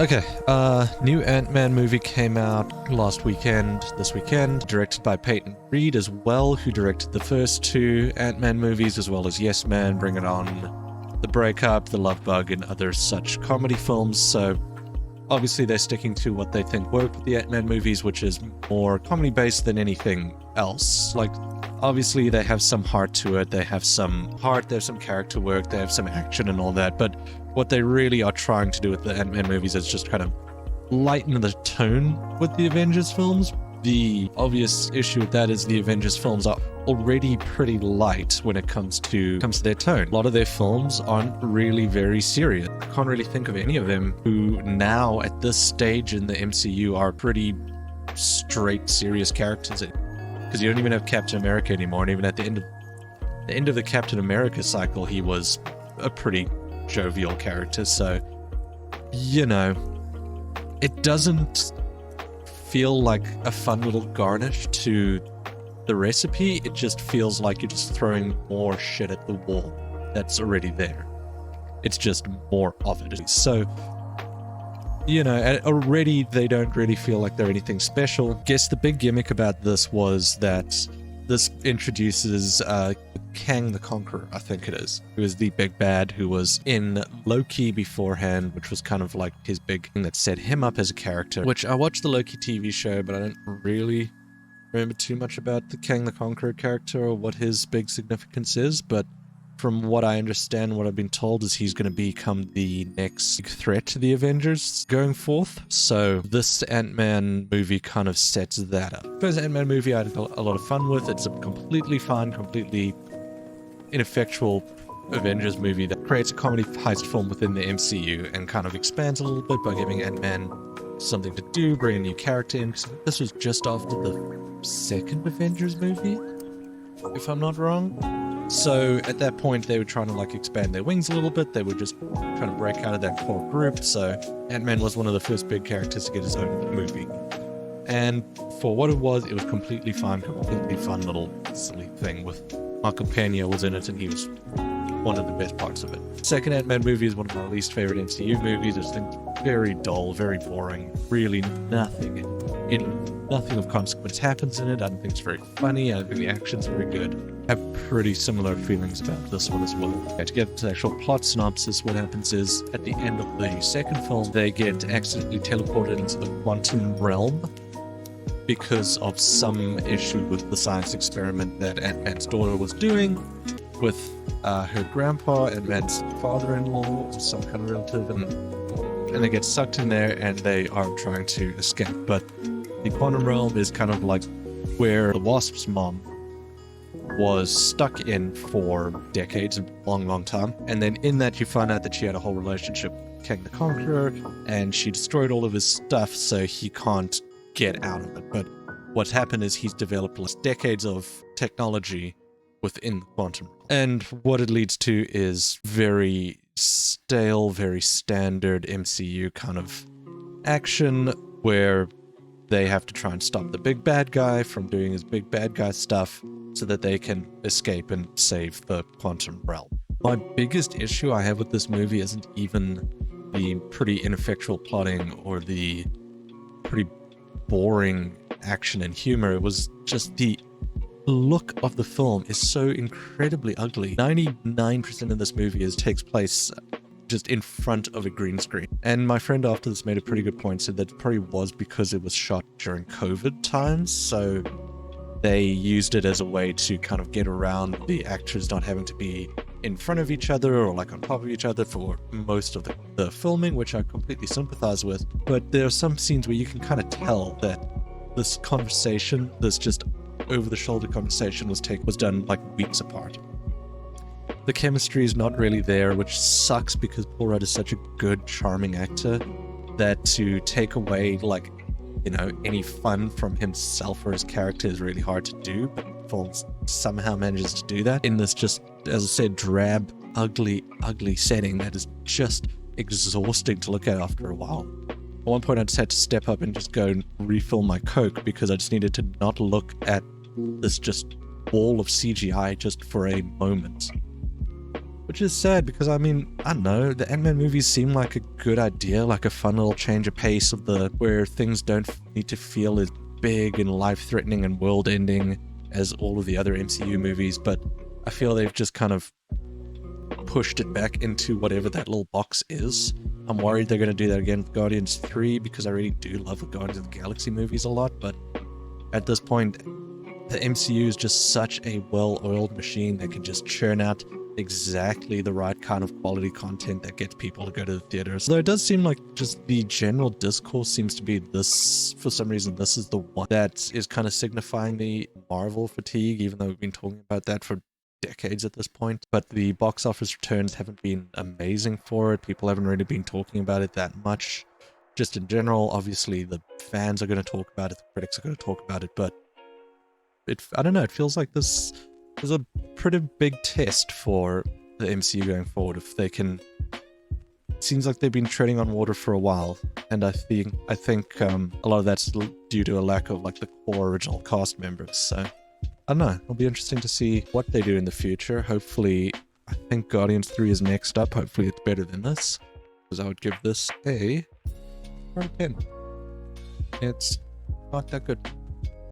Okay, new Ant-Man movie came out this weekend, directed by Peyton Reed as well, who directed the first two Ant-Man movies, as well as Yes Man, Bring It On, The Breakup, The Love Bug, and other such comedy films. So obviously they're sticking to what they think worked with the Ant-Man movies, which is more comedy-based than anything else. Like, obviously they have some heart to it, they have some character work, they have some action and all that, but what they really are trying to do with the Ant-Man movies is just kind of lighten the tone with the Avengers films. The obvious issue with that is the Avengers films are already pretty light when it comes to their tone. A lot of their films aren't really very serious. I can't really think of any of them who now at this stage in the MCU are pretty straight serious characters. Because you don't even have Captain America anymore, and even at the end of the Captain America cycle, he was a pretty jovial character. So, you know, it doesn't feel like a fun little garnish to the recipe. It just feels like you're just throwing more shit at the wall that's already there. It's just more of it. So, you know, already they don't really feel like they're anything special. I guess the big gimmick about this was that this introduces Kang the Conqueror, I think it is, who is the big bad who was in Loki beforehand, which was kind of like his big thing that set him up as a character, which I watched the Loki TV show, but I don't really remember too much about the Kang the Conqueror character or what his big significance is, but from what I understand, what I've been told is he's going to become the next threat to the Avengers going forth. So this Ant-Man movie kind of sets that up. First Ant-Man movie I had a lot of fun with. It's a completely fun, completely ineffectual Avengers movie that creates a comedy heist film within the MCU and kind of expands a little bit by giving Ant-Man something to do, bring a new character in. This was just after the second Avengers movie, if I'm not wrong. So at that point, they were trying to like expand their wings a little bit. They were just trying to break out of that core group. So Ant-Man was one of the first big characters to get his own movie. And for what it was completely fun little silly thing with Michael Pena was in it, and he was one of the best parts of it. Second Ant-Man movie is one of my least favorite MCU movies. I just think very dull, very boring, really nothing of consequence happens in it. I don't think it's very funny. I don't think the action's very good. I have pretty similar feelings about this one as well. To get to the actual plot synopsis, what happens is, at the end of the second film, they get accidentally teleported into the quantum realm because of some issue with the science experiment that Ant-Man's daughter was doing with her grandpa, Ant-Man's father-in-law, or some kind of relative, and they get sucked in there and they are trying to escape. But the quantum realm is kind of like where the Wasp's mom was stuck in for decades, a long time. And then in that you find out that she had a whole relationship with Kang the Conqueror, and she destroyed all of his stuff so he can't get out of it. But what's happened is he's developed decades of technology within the quantum realm. And what it leads to is very stale, very standard MCU kind of action where they have to try and stop the big bad guy from doing his big bad guy stuff so that they can escape and save the quantum realm. My biggest issue I have with this movie isn't even the pretty ineffectual plotting or the pretty boring action and humor. It was just the look of the film is so incredibly ugly. 99% of this movie takes place just in front of a green screen. And my friend after this made a pretty good point, said that it probably was because it was shot during COVID times, so they used it as a way to kind of get around the actors not having to be in front of each other or like on top of each other for most of the filming, which I completely sympathize with. But there are some scenes where you can kind of tell that this conversation, this just over-the-shoulder conversation was done like weeks apart. The chemistry is not really there, which sucks because Paul Rudd is such a good, charming actor that to take away, like, you know, any fun from himself or his character is really hard to do, but film somehow manages to do that in this just, as I said, drab, ugly setting that is just exhausting to look at after a while. At one point I just had to step up and just go and refill my Coke because I just needed to not look at this just wall of CGI just for a moment. Which is sad because, I mean, I don't know, the Ant-Man movies seem like a good idea, like a fun little change of pace where things don't need to feel as big and life-threatening and world-ending as all of the other MCU movies, but I feel they've just kind of pushed it back into whatever that little box is. I'm worried they're going to do that again with Guardians 3 because I really do love the Guardians of the Galaxy movies a lot, but at this point, the MCU is just such a well-oiled machine that can just churn out exactly the right kind of quality content that gets people to go to the theaters. Though it does seem like just the general discourse seems to be this, for some reason, this is the one that is kind of signifying the Marvel fatigue, even though we've been talking about that for decades at this point. But the box office returns haven't been amazing for it. People haven't really been talking about it that much. Just in general, obviously the fans are going to talk about it, the critics are going to talk about it, but I don't know, it feels like this is a pretty big test for the MCU going forward. If they can, it seems like they've been treading on water for a while, and I think a lot of that's due to a lack of like the core original cast members. So I don't know, it'll be interesting to see what they do in the future. Hopefully, I think Guardians 3 is next up. Hopefully it's better than this, because I would give this a 10. It's not that good.